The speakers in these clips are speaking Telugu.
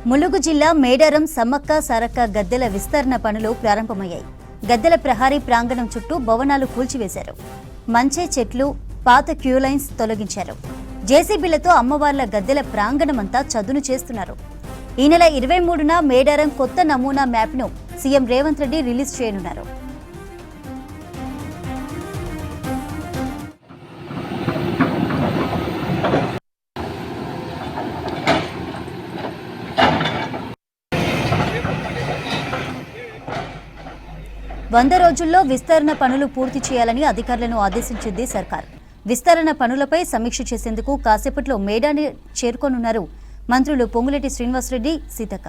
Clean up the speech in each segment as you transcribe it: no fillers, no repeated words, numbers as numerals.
ములుగు జిల్లా మేడారం సమ్మక్క సారక్క గద్దెల విస్తరణ పనులు ప్రారంభమయ్యాయి. గద్దెల ప్రహారీ ప్రాంగణం చుట్టూ భవనాలు కూల్చివేశారు. మంచే చెట్లు, పాత క్యూలైన్స్ తొలగించారు. జేసీబీలతో అమ్మవార్ల గద్దెల ప్రాంగణమంతా చదును చేస్తున్నారు. ఈ నెల 23న మేడారం కొత్త నమూనా మ్యాప్ను సీఎం రేవంత్ రెడ్డి రిలీజ్ చేయనున్నారు. వంద రోజుల్లో విస్తరణ పనులు పూర్తి చేయాలని అధికారులను ఆదేశించింది సర్కార్. విస్తరణ పనులపై సమీక్ష చేసేందుకు కాసేపట్లో మేడాని చేరుకోనున్నారు మంత్రులు పొంగులేటి శ్రీనివాసరెడ్డి, సీతక్క.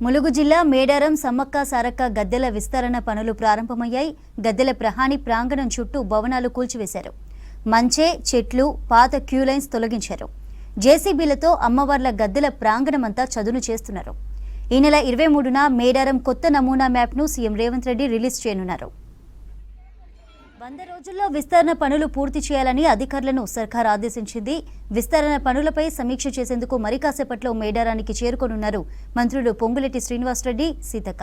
ములుగు జిల్లా మేడారం సమ్మక్క సారక్క గద్దెల విస్తరణ పనులు ప్రారంభమయ్యాయి. గద్దెల ప్రహారీ ప్రాంగణం చుట్టూ భవనాలు కూల్చివేశారు. మంచే చెట్లు, పాత క్యూలైన్స్ తొలగించారు. జేసీబీలతో అమ్మవార్ల గద్దెల ప్రాంగణమంతా చదును చేస్తున్నారు. ఈ నెల 23న మేడారం కొత్త నమూనా మ్యాప్ను సీఎం రేవంత్ రెడ్డి రిలీజ్ చేయనున్నారు. 100 రోజుల్లో విస్తరణ పనులు పూర్తి చేయాలని అధికారులను సర్కార్ ఆదేశించింది. విస్తరణ పనులపై సమీక్ష చేసేందుకు మరి కాసేపట్లో మేడారానికి చేరుకోనున్నారు మంత్రులు పొంగులేటి శ్రీనివాసరెడ్డి, సీతక్క.